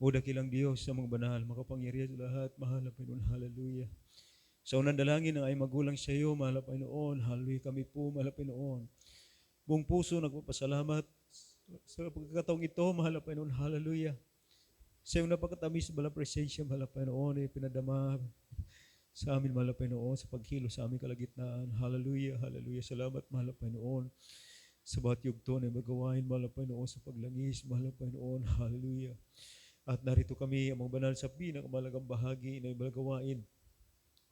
O dakilang Diyos sa mga banal, makapangyarihan sa lahat, mahal na Panginoon, hallelujah. Sa unang dalangin ng ay magulang sa iyo, mahal na Panginoon, hallelujah kami po, mahal na Panginoon. Buong puso nagpapasalamat sa pagkakataong ito, mahal na Panginoon, hallelujah. Sa iyong napakatamis, mahal na presensya, mahal na Panginoon, pinadama sa amin, mahal na Panginoon, sa paghilo sa aming kalagitnaan. Hallelujah, hallelujah. Salamat, mahal na Panginoon, sa bawat yugto na magawain, mahal na Panginoon, sa paglangis, mahal na Panginoon, hallelujah. At narito kami, amang banal sa pinakamalagang bahagi na ibalagawain.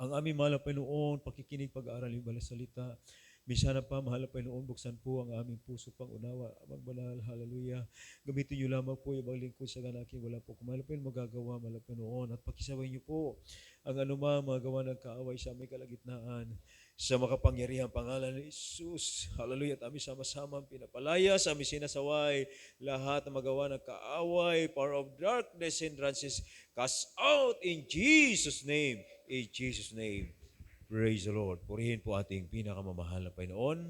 Ang aming mahal na Panginoon, pakikinig, pag-aaral yung balas salita. Misana pa, mahal na Panginoon, buksan po ang aming puso pang unawa. Amang banal, hallelujah. Gamitin niyo lamang po yung lingkod sa ganaki. Wala po kung mahal na Panginoon magagawa, mahal na Panginoon. At pakisaway niyo po ang anumang magawa ng kaaway sa aming kalagitnaan. Sa makapangyarihang pangalan ni Jesus. Hallelujah. At aming sama-sama pinapalaya sa aming sinasaway. Lahat na magawa ng kaaway, power of darkness, hindrances, cast out in Jesus' name. In Jesus' name. Praise the Lord. Purihin po ating pinakamamahal na Panginoon.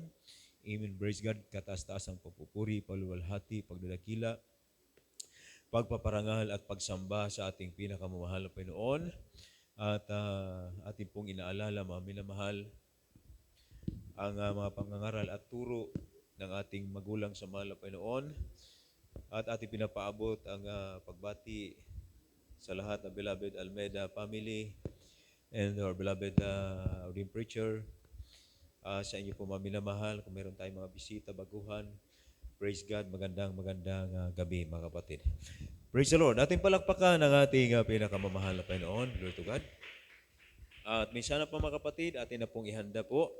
Amen. Praise God. Kataas-taas ang pagpupuri, paluwalhati, pagdadakila, pagpaparangal at pagsamba sa ating pinakamamahal na Panginoon. At ating pong inaalala, mga minamahal, ang mga pangangaral at turo ng ating magulang sa mahal na Panginoon. At ating pinapaabot ang pagbati sa lahat ng beloved Almeida family and our beloved ordained preacher. Sa inyo po mga minamahal, kung meron tayong mga bisita, baguhan, praise God, magandang gabi mga kapatid. Praise the Lord. Ating palakpakan ang ating pinakamamahal na Panginoon. Glory to God. At minsan na po mga kapatid, atin na pong ihanda po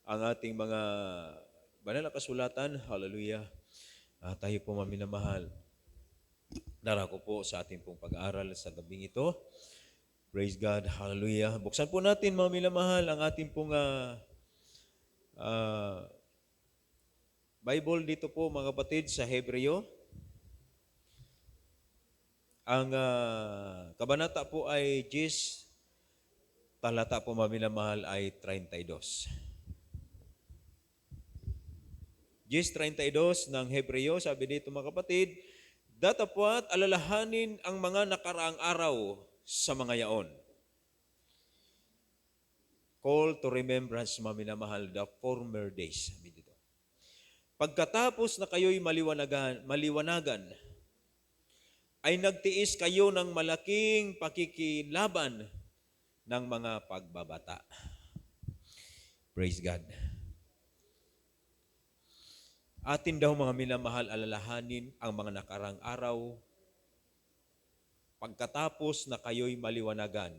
ang ating mga banal na kasulatan. Hallelujah. Tayo po mga minamahal. Darako po sa ating pong pag-aaral sa gabing ito. Praise God. Hallelujah. Buksan po natin mga minamahal ang ating pong Bible dito po mga kapatid sa Hebreo. Ang kabanata po ay 10, talata po mga minamahal ay 32. 10:32 ng Hebreo, sabi dito mga kapatid, datapwat alalahanin ang mga nakaraang araw sa mga yaon. Call to remembrance, mga minamahal, the former days. Sabi dito. Pagkatapos na kayo'y maliwanagan, ay nagtiis kayo ng malaking pakikilaban ng mga pagbabata. Praise God. Atin daw mga minamahal alalahanin ang mga nakarang araw. Pagkatapos na kayo'y maliwanagan,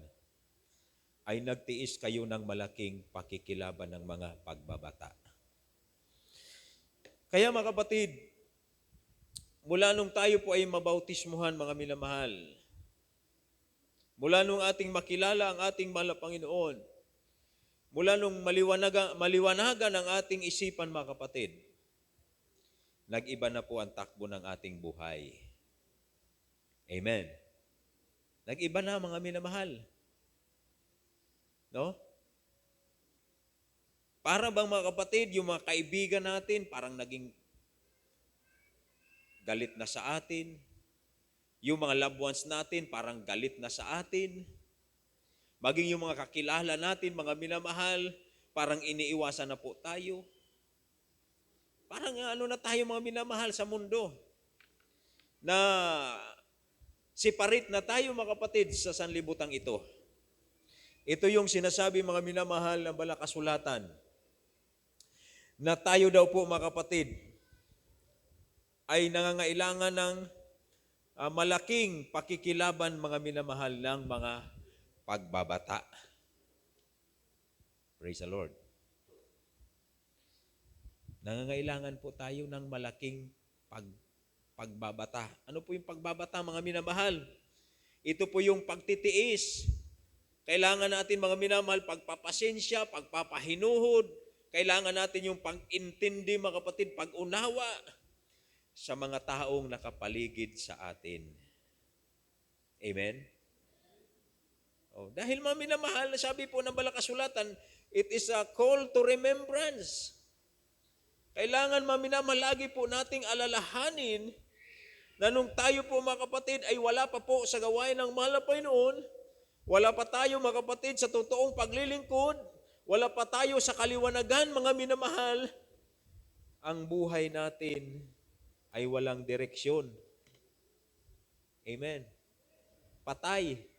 ay nagtiis kayo ng malaking pakikilaban ng mga pagbabata. Kaya mga kapatid, mula nung tayo po ay mabautismuhan mga minamahal, mula nung ating makilala ang ating mahal na Panginoon, mula nung maliwanagan ang ating isipan mga kapatid, nag-iba na po ang takbo ng ating buhay. Amen. Nag-iba na mga minamahal. No? Para bang mga kapatid, yung mga kaibigan natin, parang naging galit na sa atin. Yung mga loved ones natin, parang galit na sa atin. Maging yung mga kakilala natin, mga minamahal, parang iniiwasan na po tayo. Parang na tayo mga minamahal sa mundo. Na separate na tayo mga kapatid sa sanlibutan ito. Ito yung sinasabi mga minamahal ng banal na kasulatan na tayo daw po mga kapatid ay nangangailangan ng malaking pakikilaban mga minamahal ng mga pagbabata. Praise the Lord. Nangangailangan po tayo ng malaking pagbabata. Ano po yung pagbabata mga minamahal? Ito po yung pagtitiis. Kailangan natin mga minamahal, pagpapasensya, pagpapahinuhod. Kailangan natin yung pag-intindi mga kapatid, pag-unawa sa mga taong nakapaligid sa atin. Amen? Dahil mga minamahal, sabi po ng banal na kasulatan, it is a call to remembrance. Kailangan mga minamahal, lagi po nating alalahanin na nung tayo po mga kapatid ay wala pa po sa gawain ng mahal na Panginoon, wala pa tayo mga kapatid sa totoong paglilingkod, wala pa tayo sa kaliwanagan mga minamahal, ang buhay natin ay walang direksyon. Amen. Patay.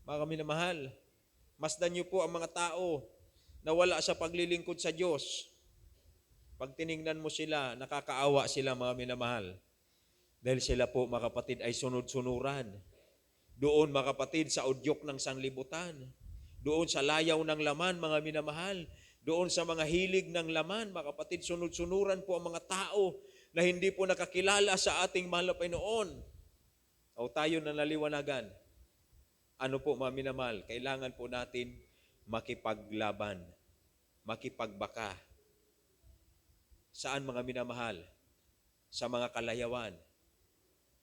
Mga minamahal, masdan niyo po ang mga tao na wala sa paglilingkod sa Diyos. Pag tiningnan mo sila, nakakaawa sila mga minamahal. Dahil sila po mga kapatid ay sunod-sunuran. Doon mga kapatid sa udyok ng sanlibutan. Doon sa layaw ng laman mga minamahal. Doon sa mga hilig ng laman mga kapatid, sunod-sunuran po ang mga tao na hindi po nakakilala sa ating mahal na Panginoon. O tayo na naliwanagan. Ano po mga minamahal? Kailangan po natin makipaglaban, makipagbaka. Saan mga minamahal? Sa mga kalayawan,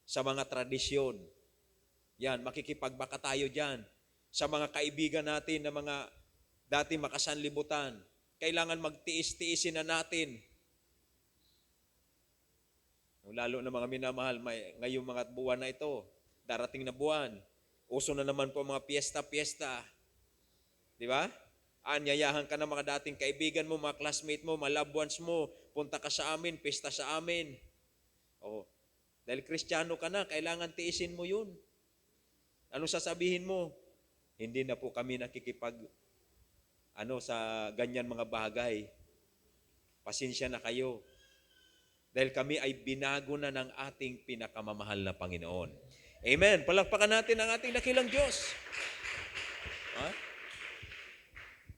sa mga tradisyon. Yan, makikipagbaka tayo dyan. Sa mga kaibigan natin na mga dati makasanlibutan. Kailangan magtiis-tiisin na natin. Lalo na mga minamahal, ngayong mga buwan na ito, darating na buwan, uso na naman po mga piyesta-piyesta. Di ba? Anyayahan ka ng mga dating kaibigan mo, mga classmate mo, mga loved ones mo, punta ka sa amin, pista sa amin. Oh, dahil Kristiyano ka na, kailangan tiisin mo yun. Ano sasabihin mo? Hindi na po kami nakikipag sa ganyan mga bagay. Pasensya na kayo. Dahil kami ay binago na ng ating pinakamamahal na Panginoon. Amen. Palakpakan natin ang ating dakilang Diyos. Ha?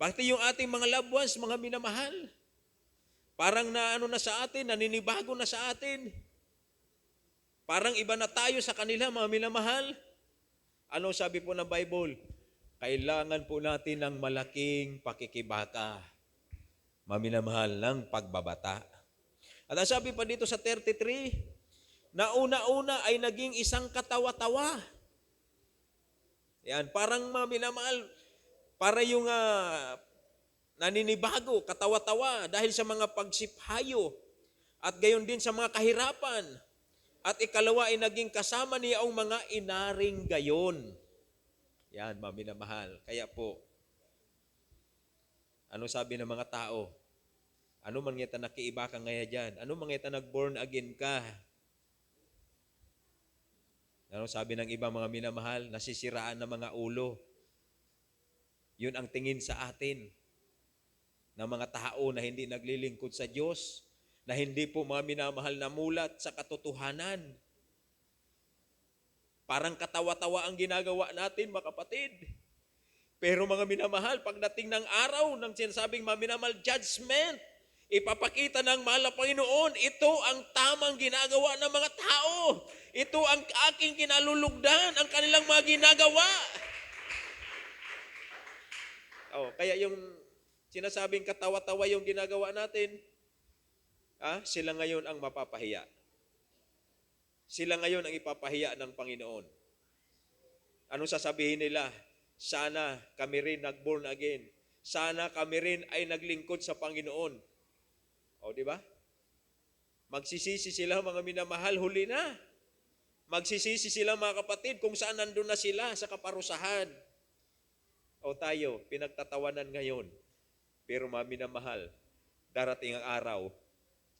Pati yung ating mga loved ones, mga minamahal. Parang na sa atin, naninibago na sa atin. Parang iba na tayo sa kanila, mga minamahal. Ano sabi po ng Bible? Kailangan po natin ng malaking pakikibaka. Mga minamahal ng pagbabata. At ang sabi pa dito sa 33, na una-una ay naging isang katawa-tawa. Yan, parang mga minamahal, para yung naninibago, katawa-tawa dahil sa mga pagsiphayo at gayon din sa mga kahirapan. At ikalawa ay naging kasama niya ang mga inaring gayon. Yan, mga minamahal. Kaya po, ano sabi ng mga tao? Ano mangyata nakiiba ka ngaya dyan? Ano mangyata nag-born again ka? Ano sabi ng iba mga minamahal? Nasisiraan ng mga ulo. Yun ang tingin sa atin ng mga tao na hindi naglilingkod sa Diyos, na hindi po mga minamahal na mulat sa katotohanan. Parang katawa-tawa ang ginagawa natin, mga kapatid. Pero mga minamahal, pagdating ng araw ng sinasabing mga minamahal judgment, ipapakita ng mahal na Panginoon, ito ang tamang ginagawa ng mga tao. Ito ang aking kinalulugdan, ang kanilang mga ginagawa. Kaya yung sinasabing katawa-tawa yung ginagawa natin, sila ngayon ang mapapahiya. Sila ngayon ang ipapahiya ng Panginoon. Anong sasabihin nila? Sana kami rin nag-born again. Sana kami rin ay naglingkod sa Panginoon. Di ba? Magsisisi sila mga minamahal, huli na. Magsisisi sila mga kapatid kung saan nandun na sila sa kaparusahan. Tayo, pinagtatawanan ngayon. Pero mga minamahal, darating ang araw,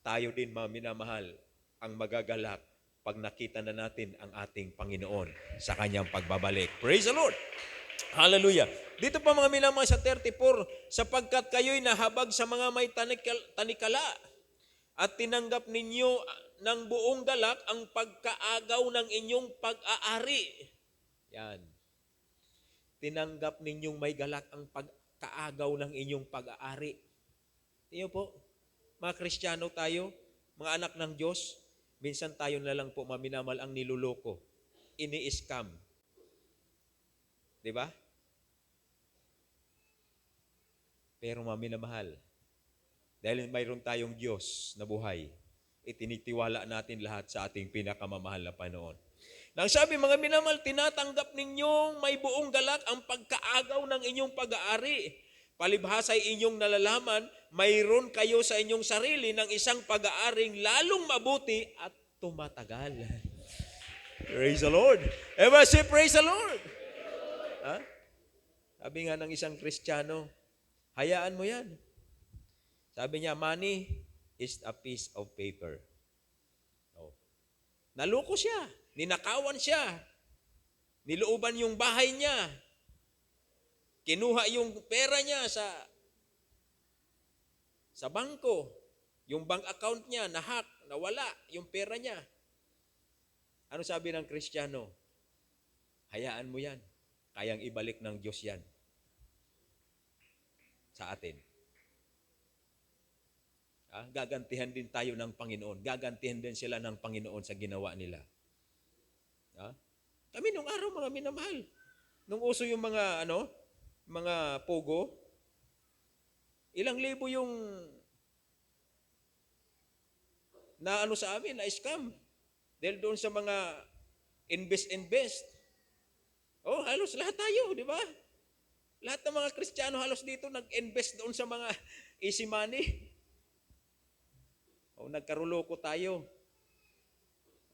tayo din mga minamahal ang magagalak pag nakita na natin ang ating Panginoon sa kanyang pagbabalik. Praise the Lord! Hallelujah! Dito pa mga minamahal sa 34, sapagkat kayo'y nahabag sa mga may tanikala at tinanggap ninyo ng buong galak ang pagkaagaw ng inyong pag-aari. Yan. Tinanggap ninyong may galak ang pagkaagaw ng inyong pag-aari. Tingnan po, mga Kristiyano tayo, mga anak ng Diyos, minsan tayo na lang po maminamal ang niluloko, ini-scam. Di ba? Pero maminamahal, dahil mayroon tayong Diyos na buhay, itinitiwala natin lahat sa ating pinakamamahal na Panginoon. Nang sabi mga minamahal, tinatanggap ninyong may buong galak ang pagkaagaw ng inyong pag-aari. Palibhasa ay inyong nalalaman, mayroon kayo sa inyong sarili ng isang pag-aaring lalong mabuti at tumatagal. Praise the Lord. Everybody say, praise the Lord. Ha? Sabi nga ng isang Kristiyano, hayaan mo yan. Sabi niya, money is a piece of paper. Oh. Naloko siya. Ninakawan siya. Nilooban yung bahay niya. Kinuha yung pera niya sa bangko. Yung bank account niya, nahack, nawala yung pera niya. Ano sabi ng Kristiyano? Hayaan mo yan. Kayang ibalik ng Diyos yan sa atin. Gagantihan din tayo ng Panginoon. Gagantihan din sila ng Panginoon sa ginawa nila. Kami nung araw, mga minamahal, nung uso yung mga pogo, ilang libo yung na sa amin, na scam. Dahil doon sa mga invest. Oh, halos lahat tayo, di ba? Lahat ng mga Kristiyano halos dito nag-invest doon sa mga easy money. Oh, nagkaruloko tayo.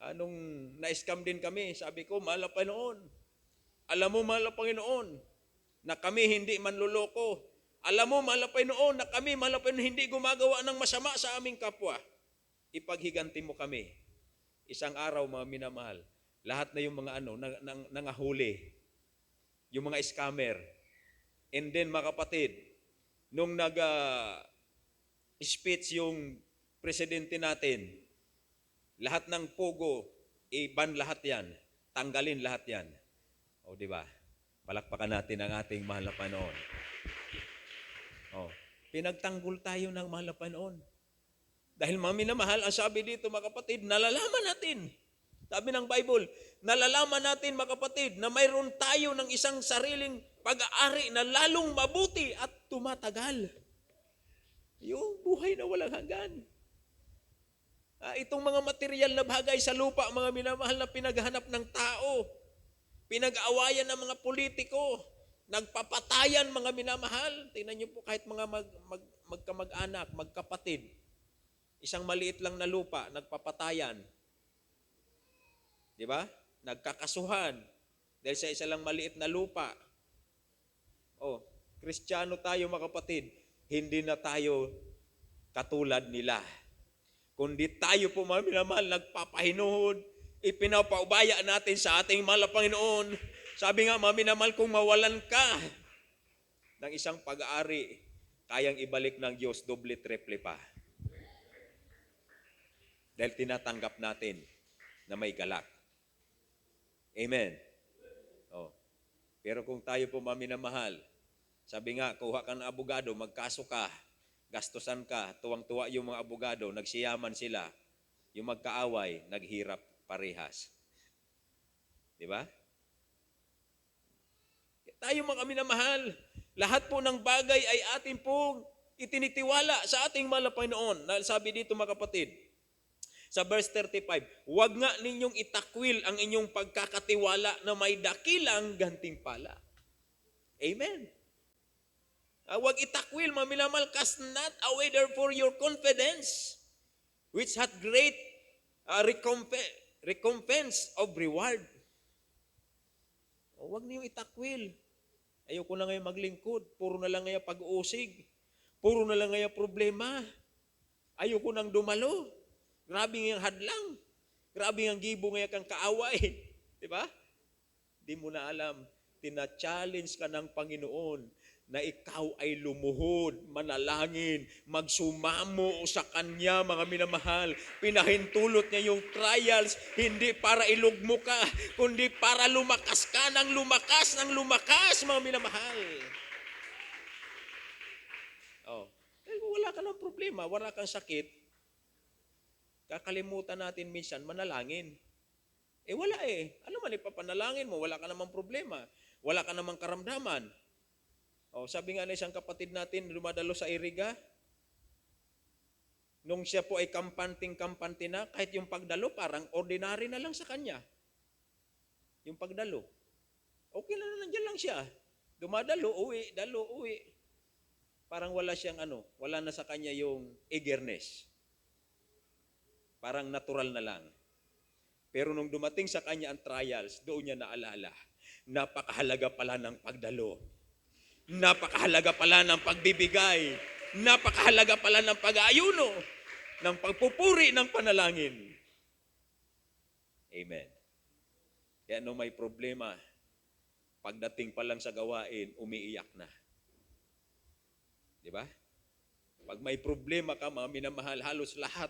Anong na-scam din kami, sabi ko, mahal na Panginoon. Alam mo, mahal na Panginoon, na kami hindi manluloko. Alam mo, mahal na Panginoon, na kami, mahal na Panginoon, hindi gumagawa ng masama sa aming kapwa. Ipaghiganti mo kami. Isang araw, mga minamahal, lahat na yung mga nangahuli, yung mga scammer. And then, mga kapatid, nung nag-speech yung presidente natin, lahat ng pogo, i-ban lahat yan. Tanggalin lahat yan. O, di ba? Palakpakan natin ang ating mahal na Panginoon. O, pinagtanggol tayo ng mahal na Panginoon. Dahil mga minamahal, ang sabi dito, mga kapatid, nalalaman natin. Sabi ng Bible, nalalaman natin, mga kapatid, na mayroon tayo ng isang sariling pag-aari na lalong mabuti at tumatagal. Yung buhay na walang hanggan. Itong mga material na bagay sa lupa, mga minamahal, na pinaghanap ng tao, pinag-aawayan ng mga politiko, nagpapatayan, mga minamahal. Tingnan niyo po, kahit mga magkamag-anak, magkapatid, isang maliit lang na lupa, nagpapatayan. Di ba? Nagkakasuhan dahil sa isa lang maliit na lupa. Oh, Kristiyano tayo, mga kapatid, hindi na tayo katulad nila. Kundi tayo po, mga minamahal, nagpapahinuhod, ipinapaubaya natin sa ating mahal na Panginoon. Sabi nga, mga minamahal, kung mawalan ka ng isang pag-aari, kayang ibalik ng Diyos doble triple pa. Dahil tinatanggap natin na may galak. Amen. Oh. Pero kung tayo po, mga minamahal, sabi nga, kuha ka ng abogado, magkaso ka, gastusan ka, tuwang-tuwa yung mga abogado, nagsiyaman sila, yung magkaaway, naghirap parehas. Di ba? Tayo, mga minamahal, lahat po ng bagay ay atin pong itinitiwala sa ating mahal na Panginoon. Sabi dito, mga kapatid, sa verse 35, huwag nga ninyong itakwil ang inyong pagkakatiwala na may dakilang gantimpala. Amen. Huwag itakwil, mga minamahal, cast not away therefore your confidence, which hath great recompense of reward. Huwag niyong itakwil. Ayoko na ngayon maglingkod. Puro na lang ngayon pag-uusig. Puro na lang ngayon problema. Ayoko nang dumalo. Grabe ngayong hadlang. Grabe ngayong gibo ngayon kang kaaway. Diba? Di mo na alam. Tina-challenge ka ng Panginoon na ikaw ay lumuhod, manalangin, magsumamo sa Kanya, mga minamahal. Pinahintulot niya yung trials, hindi para ilugmo ka, kundi para lumakas ka ng lumakas, mga minamahal. Oh. Wala ka ng problema, wala kang sakit, kakalimutan natin minsan manalangin. Wala Ano man ipapanalangin mo, wala ka namang problema, wala ka namang karamdaman. Sabi nga na isang kapatid natin, dumadalo sa Iriga, nung siya po ay kampanting-kampante na, kahit yung pagdalo, parang ordinary na lang sa kanya. Yung pagdalo. Okay na nandiyan lang siya. Dumadalo, uwi, dalo, uwi. Parang wala siyang wala na sa kanya yung eagerness. Parang natural na lang. Pero nung dumating sa kanya ang trials, doon niya naalala, napakahalaga pala ng pagdalo. Napakahalaga pala ng pagbibigay. Napakahalaga pala ng pag-aayuno, ng pagpupuri ng panalangin. Amen. Kaya nung may problema, pagdating pa lang sa gawain, umiiyak na. Di ba? Pag may problema ka, mga minamahal, halos lahat,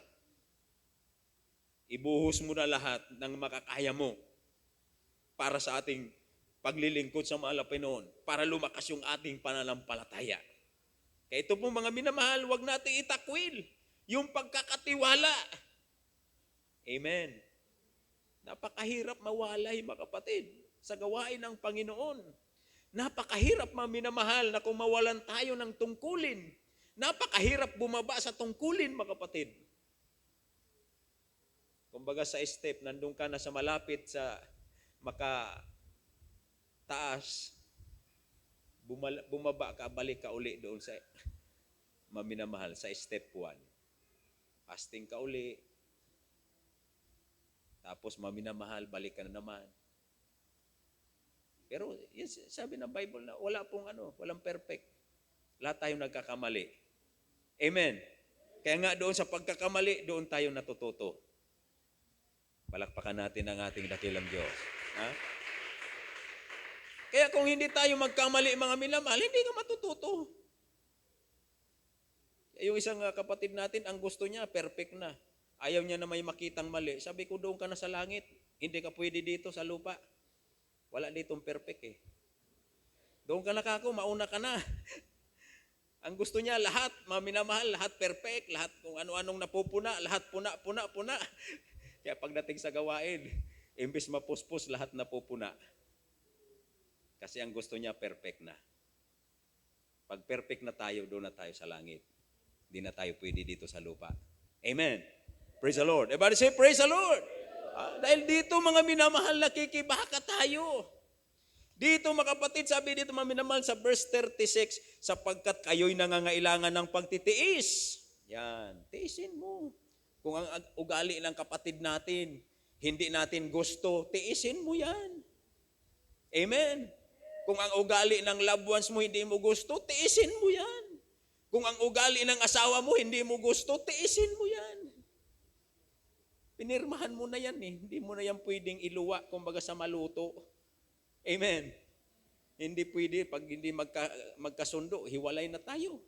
ibuhos mo na lahat ng makakaya mo para sa ating paglilingkod sa mahal na Panginoon, para lumakas yung ating pananampalataya. Kaya ito po mga minamahal, huwag natin itakwil yung pagkakatiwala. Amen. Napakahirap mawalay, mga kapatid, sa gawain ng Panginoon. Napakahirap, mga minamahal, na kung mawalan tayo ng tungkulin. Napakahirap bumaba sa tungkulin, mga kapatid. Kumbaga sa step, nandun ka na sa malapit sa makataas, bumaba ka, balik ka uli doon sa maminamahal, sa step 1. Fasting ka uli, tapos maminamahal, balik ka na naman. Pero yes, sabi ng Bible na wala pong walang perfect. Lahat tayo nagkakamali. Amen. Kaya nga doon sa pagkakamali, doon tayo natututo. Palakpakan natin ang ating dakilang Diyos. Ha? Kaya kung hindi tayo magkamali, mga minamahal, hindi ka matututo. Yung isang kapatid natin, ang gusto niya, perfect na. Ayaw niya na may makitang mali. Sabi ko, doon ka na sa langit. Hindi ka pwede dito sa lupa. Wala ditong perfect eh. Doon ka na kako, mauna ka na. Ang gusto niya, lahat, mga minamahal, lahat perfect, lahat kung ano-anong napupuna, lahat puna. Kaya pagdating sa gawain, imbis mapuspos, lahat napupuna. Kasi ang gusto niya, perfect na. Pag perfect na tayo, doon na tayo sa langit. Hindi na tayo pwede dito sa lupa. Amen. Praise the Lord. Everybody say, praise the Lord. Dahil dito, mga minamahal, nakikibaka tayo. Dito, mga kapatid, sabi dito, mga minamahal, sa verse 36, sapagkat kayo'y nangangailangan ng pagtitiis. Yan, tiisin mo. Kung ang ugali ng kapatid natin, hindi natin gusto, tiisin mo yan. Amen. Kung ang ugali ng loved ones mo hindi mo gusto, tiisin mo yan. Kung ang ugali ng asawa mo hindi mo gusto, tiisin mo yan. Pinirmahan mo na yan eh. Hindi mo na yan pwedeng iluwa, kumbaga sa maluto. Amen. Hindi pwede, pag hindi magkasundo, hiwalay na tayo.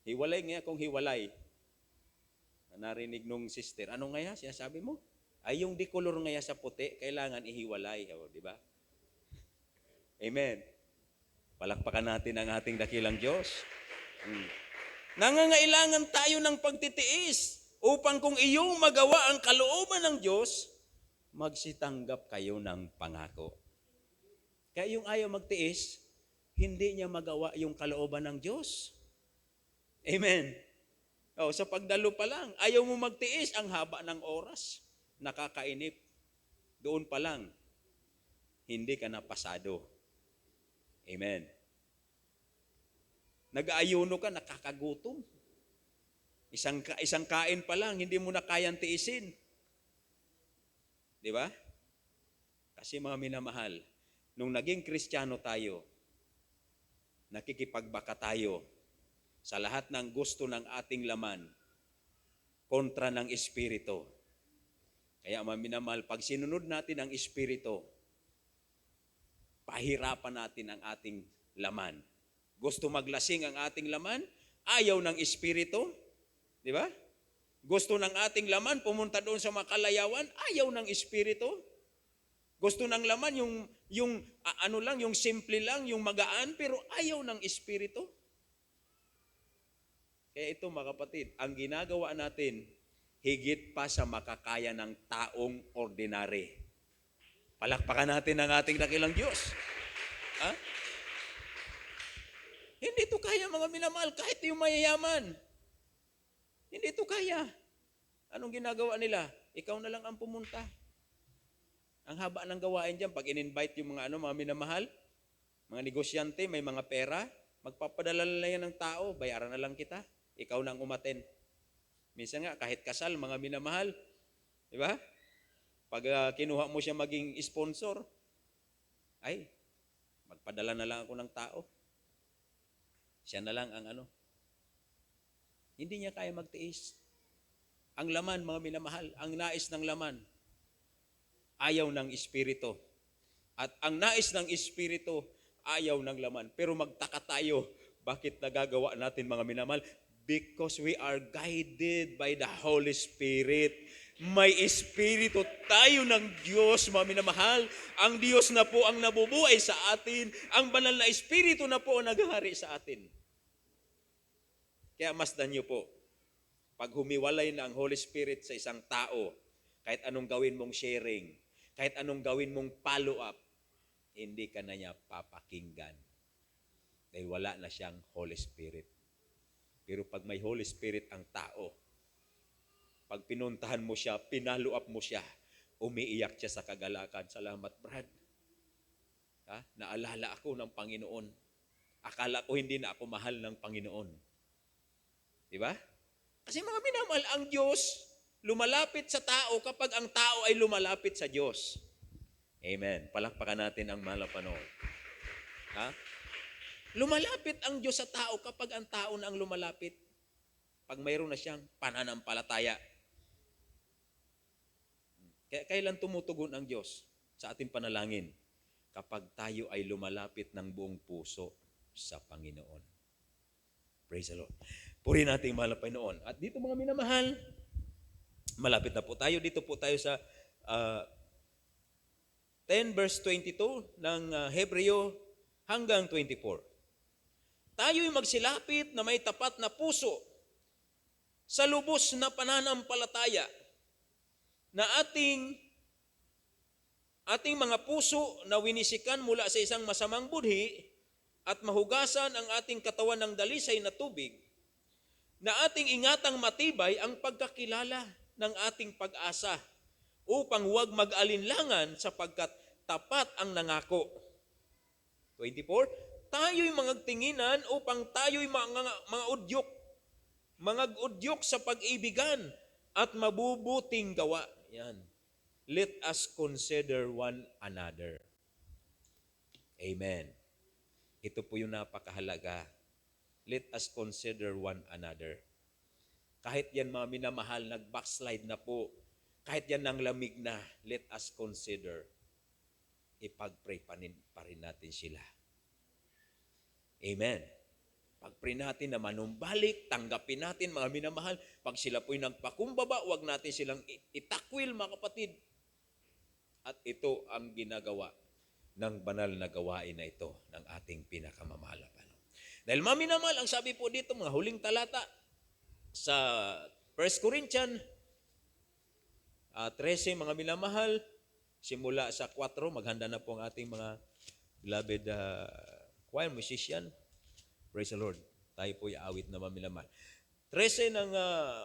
Hiwalay nga kung hiwalay. Narinig nung sister, ano nga sinasabi mo? Ay yung dikolor nga sa puti, kailangan ihiwalay. O, di ba? Amen. Palakpakan natin ang ating dakilang Diyos. Nangangailangan tayo ng pagtitiis upang kung iyong magawa ang kalooban ng Diyos, magsitanggap kayo ng pangako. Kaya yung ayaw magtiis, hindi niya magawa yung kalooban ng Diyos. Amen. Sa pagdalo pa lang, ayaw mo magtiis, ang haba ng oras, nakakainip. Doon pa lang, hindi ka napasado. Amen. Nag-aayuno ka, nakakagutom. Isang kain pa lang, hindi mo na kayang tiisin. Di ba? Kasi mga minamahal, nung naging Kristiyano tayo, nakikipagbaka tayo sa lahat ng gusto ng ating laman kontra ng Espiritu. Kaya mga minamahal, pag sinunod natin ang Espiritu, pahirapan natin ang ating laman. Gusto maglasing ang ating laman, ayaw ng Espiritu. Di ba? Gusto ng ating laman, pumunta doon sa makalayawan, ayaw ng Espiritu. Gusto ng laman, yung simple lang, yung magaan, pero ayaw ng Espiritu. Kaya ito mga kapatid, ang ginagawa natin, higit pa sa makakaya ng taong ordinary. Palakpakan natin ang ating dakilang Diyos. Ha? Hindi ito kaya mga minamahal, kahit yung mayayaman. Hindi ito kaya. Anong ginagawa nila? Ikaw na lang ang pumunta. Ang haba ng gawain dyan, pag in-invite yung mga minamahal, mga negosyante, may mga pera, magpapadala na yan ng tao, bayaran na lang kita. Ikaw nang umaten. Minsan nga, kahit kasal, mga minamahal, di ba? Pag kinuha mo siya maging sponsor, ay, magpadala na lang ako ng tao. Siya na lang ang ano. Hindi niya kaya magtiis. Ang laman, mga minamahal, ang nais ng laman, ayaw ng Espiritu. At ang nais ng Espiritu, ayaw ng laman. Pero magtaka tayo, bakit nagagawa natin, mga minamahal? Because we are guided by the Holy Spirit. May Espiritu tayo ng Diyos, mga minamahal. Ang Diyos na po ang nabubuhay sa atin. Ang banal na Espiritu na po ang naghahari sa atin. Kaya masdan niyo po, pag humiwalay na ang Holy Spirit sa isang tao, kahit anong gawin mong sharing, kahit anong gawin mong follow-up, hindi ka na niya papakinggan. Dahil wala na siyang Holy Spirit. Pero pag may Holy Spirit ang tao, pag pinuntahan mo siya, pinalo-up mo siya, umiiyak siya sa kagalakan. Salamat, Brad. Naalala ako ng Panginoon. Akala ko hindi na ako mahal ng Panginoon. Diba? Kasi mga minamahal, ang Diyos lumalapit sa tao kapag ang tao ay lumalapit sa Diyos. Amen. Palakpakan natin ang mahal na Panginoon. Lumalapit ang Diyos sa tao kapag ang tao na ang lumalapit. Pag mayroon na siyang pananampalataya. Kailan tumutugon ang Diyos sa ating panalangin? Kapag tayo ay lumalapit ng buong puso sa Panginoon. Praise the Lord. Puri natin mahal na Panginoon. At dito mga minamahal, malapit na po tayo. Dito po tayo sa 10 verse 22 ng Hebreo hanggang 24. Tayo'y magsilapit na may tapat na puso sa lubos na pananampalataya na ating mga puso na winisikan mula sa isang masamang budhi at mahugasan ang ating katawan ng dalisay na tubig, na ating ingatang matibay ang pagkakilala ng ating pag-asa upang huwag mag-alinlangan sapagkat tapat ang nangako. 24, tayo'y magtinginan upang tayo'y mga udyok sa pag-ibigan at mabubuting gawa. Yan. Let us consider one another. Amen. Ito po yung napakahalaga. Let us consider one another. Kahit yan mga minamahal, nag-backslide na po. Kahit yan nang lamig na, let us consider. Ipag-pray pa rin natin sila. Amen. Pag-pray natin na manumbalik, tanggapin natin mga minamahal. Pag sila po'y nagpakumbaba, huwag natin silang itakwil mga kapatid. At ito ang ginagawa ng banal na gawain na ito ng ating pinakamamahal. Dahil mga minamahal, ang sabi po dito, mga huling talata sa 1 Corinthians 13, mga minamahal, simula sa 4, maghanda na po ang ating mga beloved choir musician. Praise the Lord. Tayo po iawit na mamilaman. 13 ng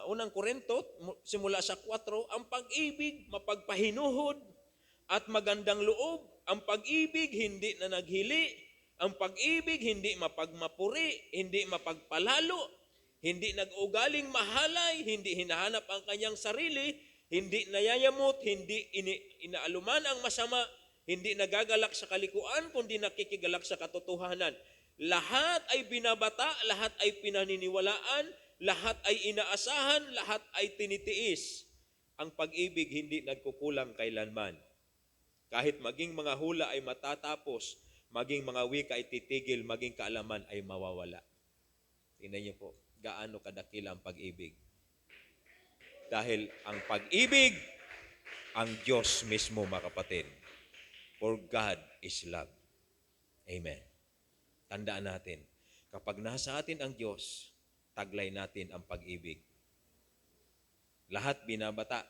unang Korinto, simula sa 4, ang pag-ibig, mapagpahinuhod at magandang loob. Ang pag-ibig, hindi na naghili. Ang pag-ibig, hindi mapagmapuri, hindi mapagpalalo, hindi nag-ugaling mahalay, hindi hinahanap ang kanyang sarili, hindi nayayamot, hindi inaaluman ang masama, hindi nagagalak sa kalikuan, kundi nakikigalak sa katotohanan. Lahat ay binabata, lahat ay pinaniniwalaan, lahat ay inaasahan, lahat ay tinitiis. Ang pag-ibig hindi nagkukulang kailanman. Kahit maging mga hula ay matatapos, maging mga wika ay titigil, maging kaalaman ay mawawala. Tingnan niyo po, gaano kadakila ang pag-ibig. Dahil ang pag-ibig, ang Diyos mismo, mga kapatid. For God is love. Amen. Tandaan natin, kapag nasa atin ang Diyos, taglay natin ang pag-ibig. Lahat binabata,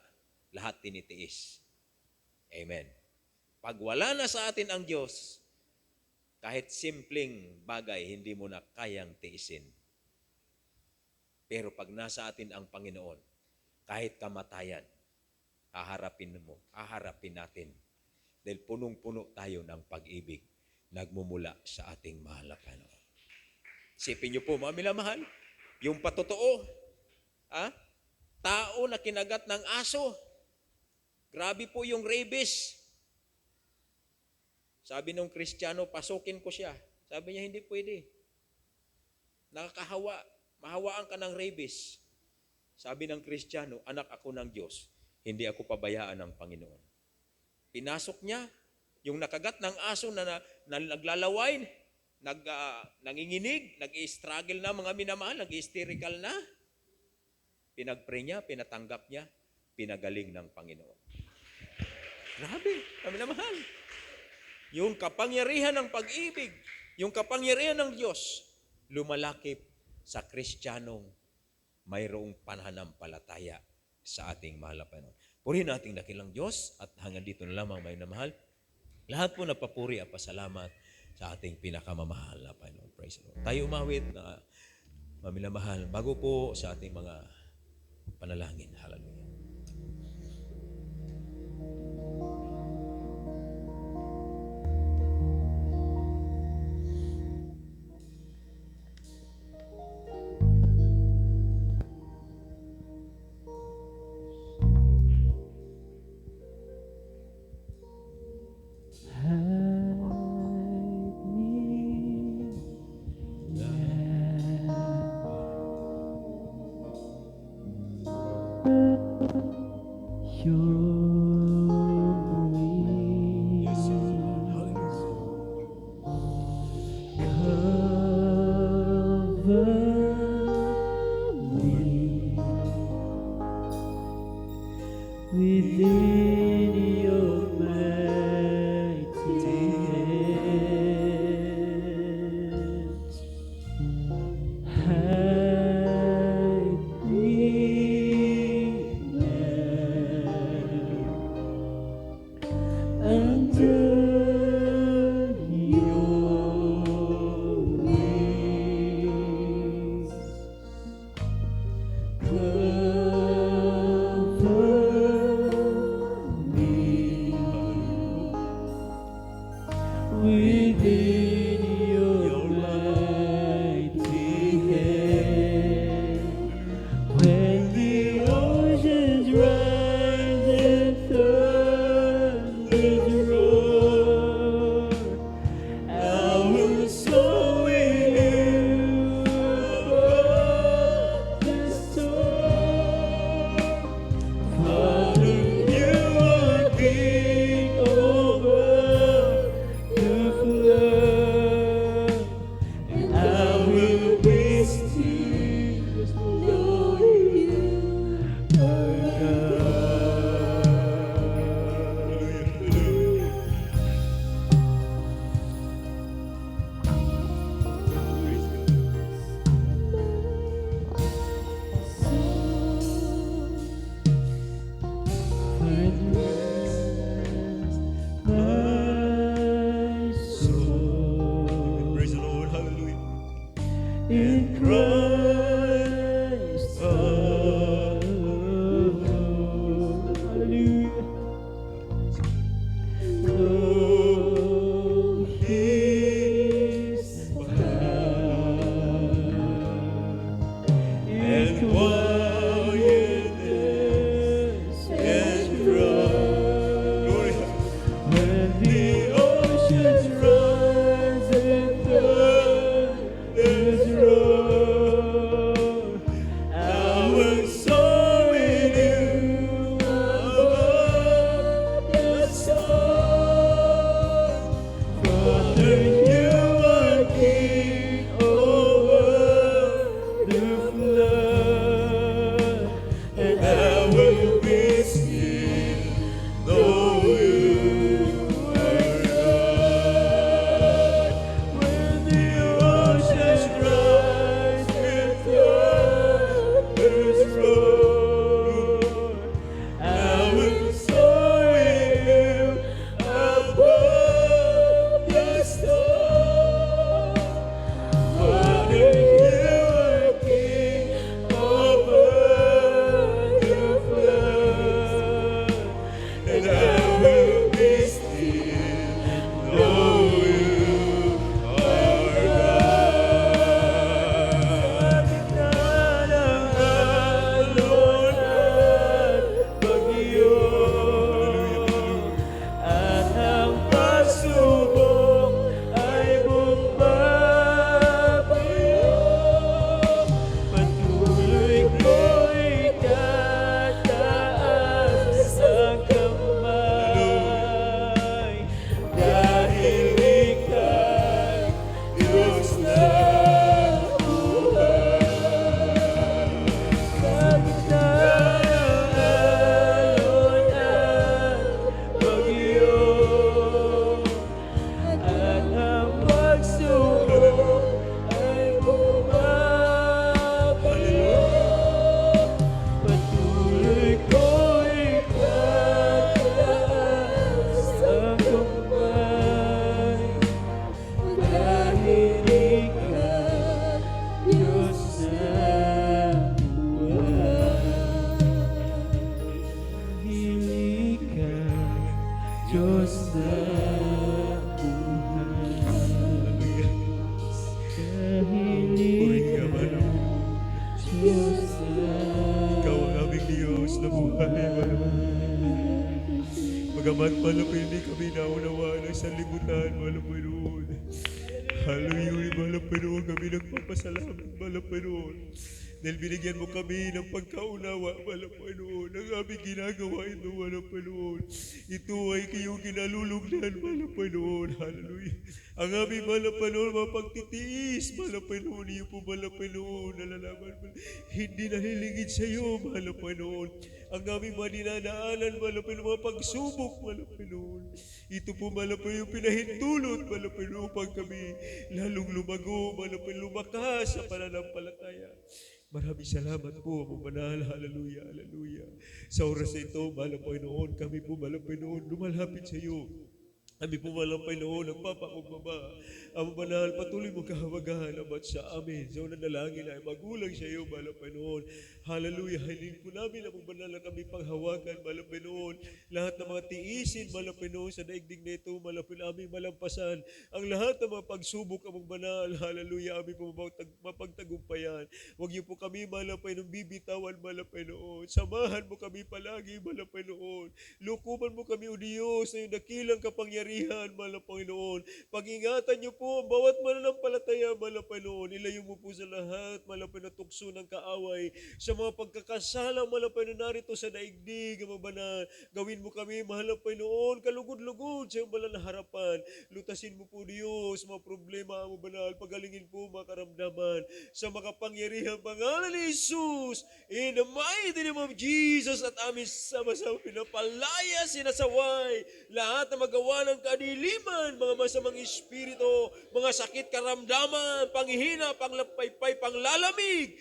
lahat tinitiis. Amen. Pag wala na sa atin ang Diyos, kahit simpleng bagay, hindi mo na kayang tiisin. Pero pag nasa atin ang Panginoon, kahit kamatayan, haharapin natin. Dahil punong-puno tayo ng pag-ibig nagmumula sa ating mahal na Panginoon. Isipin niyo po, mga minamahal, yung patotoo, tao na kinagat ng aso. Grabe po yung rabies. Sabi nung Kristiyano, pasukin ko siya. Sabi niya, hindi pwede. Nakakahawa. Mahawaan ka ng rabies. Sabi ng Kristiyano, anak ako ng Diyos. Hindi ako pabayaan ng Panginoon. Pinasok niya yung nakagat ng aso na naglalaway, nanginginig, nag-i-struggle na mga minamahal, nag-hysterical na. Pinagpray niya, pinatanggap niya, pinagaling ng Panginoon. Grabe, kami na mahal. Yung kapangyarihan ng pag-ibig, yung kapangyarihan ng Diyos, lumalakip sa Kristiyanong mayroong pananampalataya sa ating mahal na Panginoon. Purihin nating dakilang Diyos at hanggang dito na lamang may namahal. Lahat po napapuri at pasalamat sa ating pinakamamahal na Panginoon. Praise the Lord. Tayo umawit na maminamahal bago po sa ating mga panalangin. Hallelujah. Within your mighty hands, hide me now under your wings. Within your mighty hand, when the oceans rise and thunders roar, I will soar with you above the storm. Father, you are king over the flood. Salamat, mahal na Panginoon, hindi kami naunawaan ng sanlibutan, mahal na Panginoon. Hallelujah, mahal na Panginoon, kami nagpapasalamat, mahal na Panginoon. Dahil binigyan mo kami ng pagkaunawa, mahal na Panginoon, ang aming ginagawa ito, mahal na Panginoon. Ito ay kayong kinalulugdan, mahal na Panginoon. Hallelujah. Ang aming mahal na Panginoon, mga pagtitiis, mahal na Panginoon, iyo po, mahal na Panginoon, nalalaman mo, hindi nalilingid sa iyo, mahal na Panginoon. Ang aming mga dinadaanan, mahal na Panginoon, mga pagsubok, mahal na Panginoon. Ito po, mahal na Panginoon, pinahintulot, mahal na Panginoon, upang kami lalong lumago, mahal na Panginoon, lumakas sa pananampalataya. Maraming salamat po, Amang Banal. Hallelujah, hallelujah. Sa oras na ito, mahal na Panginoon, kami po, mahal na Panginoon, lumalapit sa iyo. Kami po, mahal na Panginoon, nagpapakumbaba. Amang Banal, patuloy mong kahawagan abat sa amin. Sa unang dalangin ay magulang sa iyo, mahal na Panginoon. Hallelujah, hiling po namin, Amang Banal, na kami panghawakan, mahal na Panginoon. Lahat ng mga tiisin, mahal na Panginoon, sa daigdig na ito, mahal na Panginoon, aming malampasan. Ang lahat ng mga pagsubok, Amang Banal, hallelujah, aming po mapagtagumpayan. Huwag niyo po kami, mahal na Panginoon, bibitawan, mahal na Panginoon. Samahan mo kami palagi, mahal na Panginoon. Lukuman mo kami, O Diyos, na yung dakilang kapangyarihan, mahal na Panginoon. Pag-ingatan niyo po ang bawat mananampalataya, mahal na Panginoon. Ilayo mo po sa lahat, mahal na Panginoon, tukso ng kaaway. Sa mga pagkakasala, mahal na Panginoon, narito sa daigdig, Amang Banal. Gawin mo kami, mahal na Panginoon, kalugod-lugod sa iyong banal na harapan. Lutasin mo po, Diyos, mga problema, Amang Banal. Pagalingin po mga karamdaman sa makapangyarihang pangalan ni Jesus. In the mighty name of Jesus, at amin sama-sama pinapalaya, sinasaway lahat na magawa ng kadiliman, mga masamang espiritu, mga sakit karamdaman, panghihina, panglapaypay, panglalamig.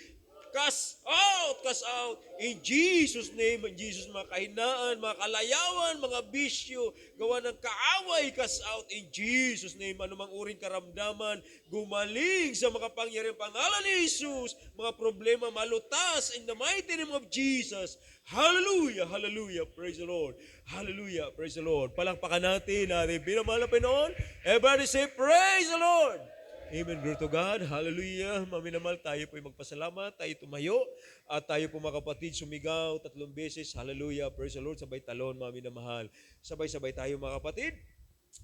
Cast out, in Jesus' name, in Jesus' mga kahinaan, mga kalayawan, mga bisyo, gawa ng kaaway, cast out, in Jesus' name, anumang uring karamdaman, gumaling sa makapangyarihang pangalan ni Jesus, mga problema malutas, in the mighty name of Jesus. Hallelujah, hallelujah, praise the Lord. Hallelujah, praise the Lord. Palakpakan natin, binamahal na Panginoon. Everybody say, praise the Lord. Amen. Glory to God. Hallelujah. Maminamal, tayo po ay magpasalamat. Tayo tumayo. At tayo po mga kapatid sumigaw 3 beses. Hallelujah. Praise the Lord. Sabay talon, maminamahal. Sabay-sabay tayo mga kapatid.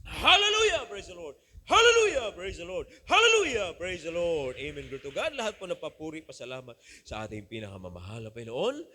Hallelujah. Praise the Lord. Hallelujah. Praise the Lord. Hallelujah. Praise the Lord. Amen. Glory to God. Lahat po napapuri, pasalamat sa ating pinakamamahal na Panginoon.